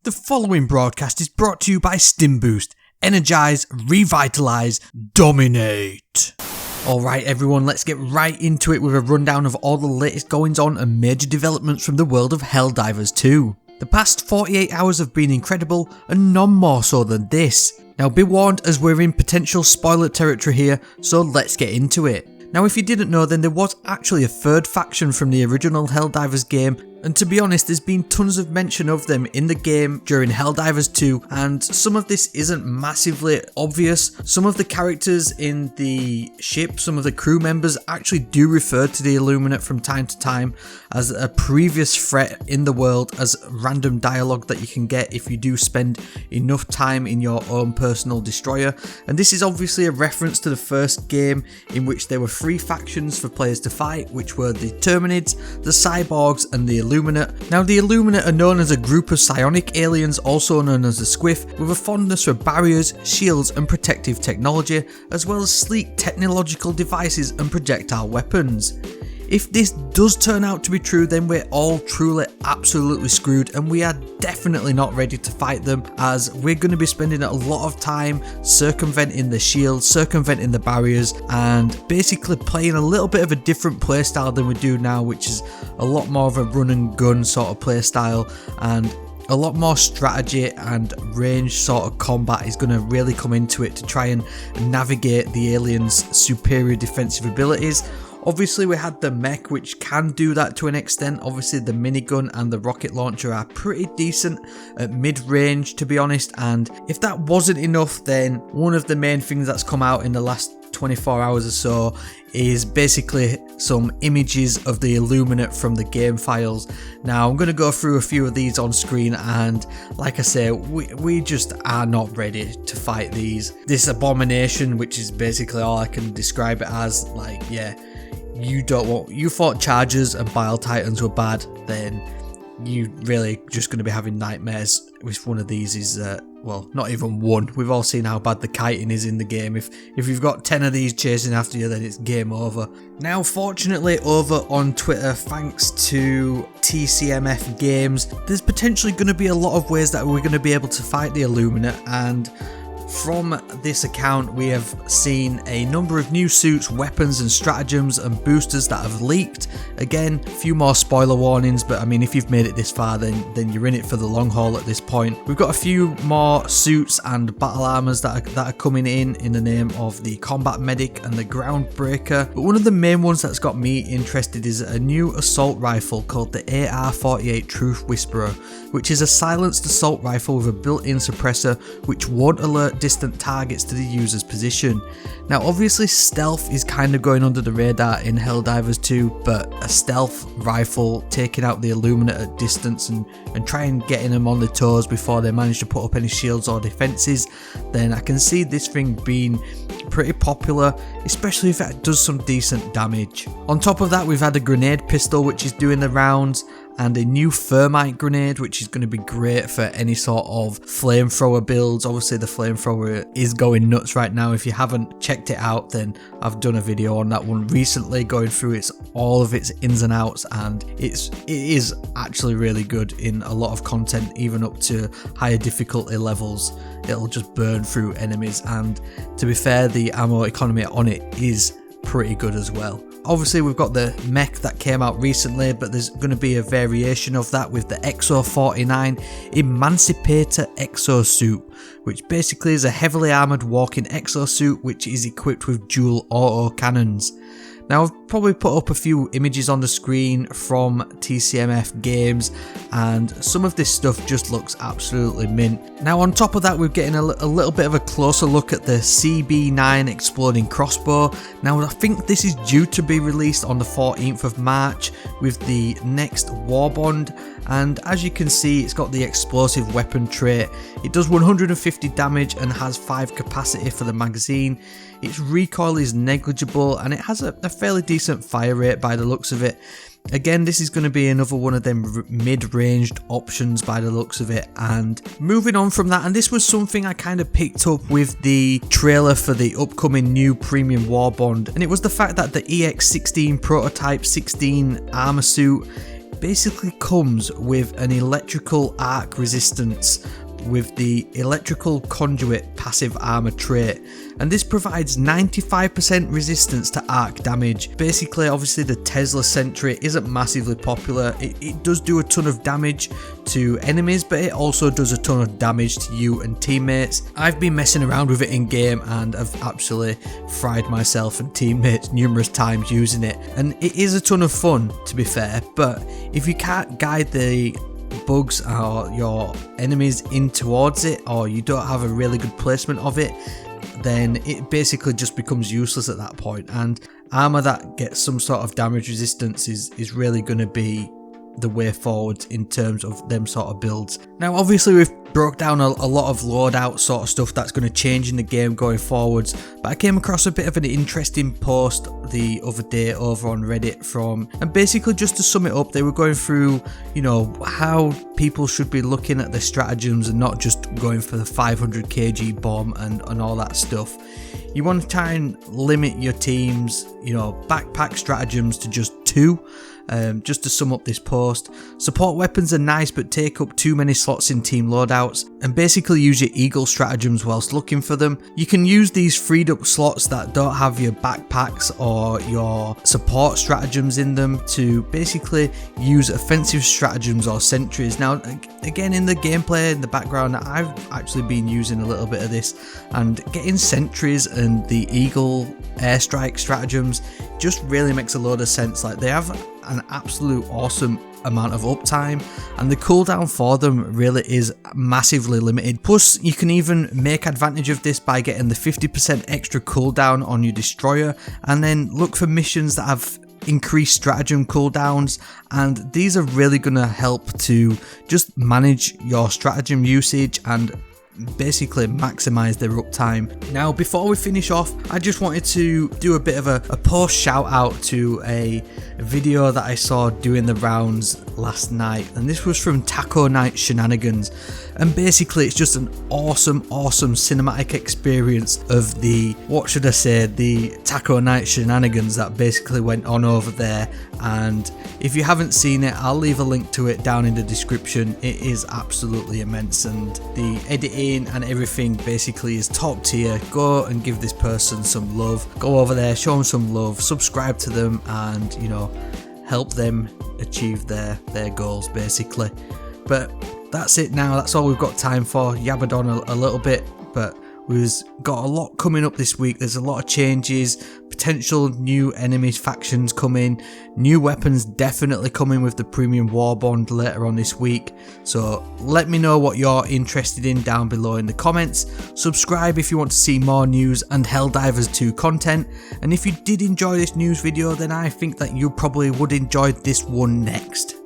The following broadcast is brought to you by Stimboost. Energize, revitalize, dominate. Alright everyone, let's get right into it with a rundown of all the latest goings on and major developments from the world of Helldivers 2. The past 48 hours have been incredible and none more so than this. Now be warned as we're in potential spoiler territory here, so let's get into it. Now if you didn't know, then there was actually a third faction from the original Helldivers game, and to be honest there's been tons of mention of them in the game during Helldivers 2, and some of this isn't massively obvious. Some of the characters in the ship, some of the crew members actually do refer to the Illuminate from time to time as a previous threat in the world, as random dialogue that you can get if you do spend enough time in your own personal destroyer. And this is obviously a reference to the first game, in which there were three factions for players to fight, which were the Terminids, the Cyborgs and the Illuminate. Now the Illuminate are known as a group of psionic aliens, also known as the Squiff, with a fondness for barriers, shields and protective technology, as well as sleek technological devices and projectile weapons. If this does turn out to be true, then we're all truly absolutely screwed, and we are definitely not ready to fight them, as we're going to be spending a lot of time circumventing the shields, circumventing the barriers, and basically playing a little bit of a different playstyle than we do now, which is a lot more of a run and gun sort of playstyle, and a lot more strategy and range sort of combat is going to really come into it to try and navigate the aliens' superior defensive abilities. Obviously we had the mech, which can do that to an extent. Obviously the minigun and the rocket launcher are pretty decent at mid-range, to be honest, and if that wasn't enough, then one of the main things that's come out in the last 24 hours or so is basically some images of the Illuminate from the game files. Now I'm going to go through a few of these on screen, and like I say, we just are not ready to fight these. This abomination, which is basically all I can describe it as, like, yeah, you thought Chargers and Bile Titans were bad, then you really just going to be having nightmares with one of these. Is well, not even one. We've all seen how bad the kiting is in the game. If you've got 10 of these chasing after you, then it's game over. Now fortunately over on Twitter, thanks to TCMF Games, there's potentially going to be a lot of ways that we're going to be able to fight the Illuminate, and from this account we have seen a number of new suits, weapons and stratagems and boosters that have leaked. Again, a few more spoiler warnings, but I mean, if you've made it this far, then you're in it for the long haul at this point. We've got a few more suits and battle armors that are coming in the name of the Combat Medic and the Groundbreaker, but one of the main ones that's got me interested is a new assault rifle called the AR-48 Truth Whisperer, which is a silenced assault rifle with a built-in suppressor which won't alert distant targets to the user's position. Now obviously stealth is kind of going under the radar in Helldivers 2, but a stealth rifle taking out the Illuminate at distance and trying getting them on the toes before they manage to put up any shields or defences, then I can see this thing being pretty popular, especially if it does some decent damage. On top of that, we've had a grenade pistol which is doing the rounds, and a new thermite grenade which is going to be great for any sort of flamethrower builds. Obviously the flamethrower is going nuts right now. If you haven't checked it out, then I've done a video on that one recently, going through all of its ins and outs, and it is actually really good in a lot of content, even up to higher difficulty levels. It'll just burn through enemies, and to be fair, the ammo economy on it is pretty good as well. Obviously we've got the mech that came out recently, but there's going to be a variation of that with the Exo-49 Emancipator Exosuit, which basically is a heavily armoured walking exosuit which is equipped with dual auto cannons. Now I've probably put up a few images on the screen from TCMF Games, and some of this stuff just looks absolutely mint. Now on top of that, we're getting a little bit of a closer look at the CB9 Exploding Crossbow. Now I think this is due to be released on the 14th of March with the next War Bond, and as you can see, it's got the explosive weapon trait. It does 150 damage and has 5 capacity for the magazine. Its recoil is negligible and it has a fairly decent fire rate by the looks of it. Again, this is going to be another one of them mid-ranged options by the looks of it. And moving on from that, and this was something I kind of picked up with the trailer for the upcoming new Premium War Bond, and it was the fact that the EX16 Prototype 16 armor suit basically comes with an electrical arc resistance with the electrical conduit passive armor trait, and this provides 95% resistance to arc damage. Basically, obviously the Tesla Sentry isn't massively popular. It does do a ton of damage to enemies, but it also does a ton of damage to you and teammates. I've been messing around with it in game and I've actually fried myself and teammates numerous times using it, and it is a ton of fun, to be fair. But if you can't guide the bugs or your enemies in towards it, or you don't have a really good placement of it, then it basically just becomes useless at that point. And armor that gets some sort of damage resistance is really going to be the way forward in terms of them sort of builds. Now obviously we've broke down a lot of loadout sort of stuff that's going to change in the game going forwards, but I came across a bit of an interesting post the other day over on Reddit and basically just to sum it up, they were going through, you know, how people should be looking at the stratagems and not just going for the 500 kg bomb and all that stuff. You want to try and limit your team's, you know, backpack stratagems to just 2. Just to sum up this post, support weapons are nice but take up too many slots in team loadouts, and basically use your eagle stratagems whilst looking for them. You can use these freed up slots that don't have your backpacks or your support stratagems in them to basically use offensive stratagems or sentries. Now again, in the gameplay in the background, I've actually been using a little bit of this, and getting sentries and the eagle airstrike stratagems just really makes a load of sense. Like, they have an absolute awesome amount of uptime, and the cooldown for them really is massively limited. Plus, you can even make advantage of this by getting the 50% extra cooldown on your destroyer, and then look for missions that have increased stratagem cooldowns, and these are really going to help to just manage your stratagem usage and basically maximize their uptime. Now before we finish off, I just wanted to do a bit of a post shout out to a video that I saw doing the rounds last night, and this was from Taco Night Shenanigans, and basically it's just an awesome cinematic experience of the, what should I say, the Taco Night Shenanigans that basically went on over there. And if you haven't seen it, I'll leave a link to it down in the description. It is absolutely immense, and the editing and everything basically is top tier. Go and give this person some love. Go over there, show them some love, subscribe to them, and, you know, help them achieve their goals basically. But that's it now. That's all we've got time for. Yabbered on a little bit, but we've got a lot coming up this week. There's a lot of changes, potential new enemies factions coming, new weapons definitely coming with the premium war bond later on this week. So let me know what you're interested in down below in the comments. Subscribe if you want to see more news and Helldivers 2 content, and if you did enjoy this news video, then I think that you probably would enjoy this one next.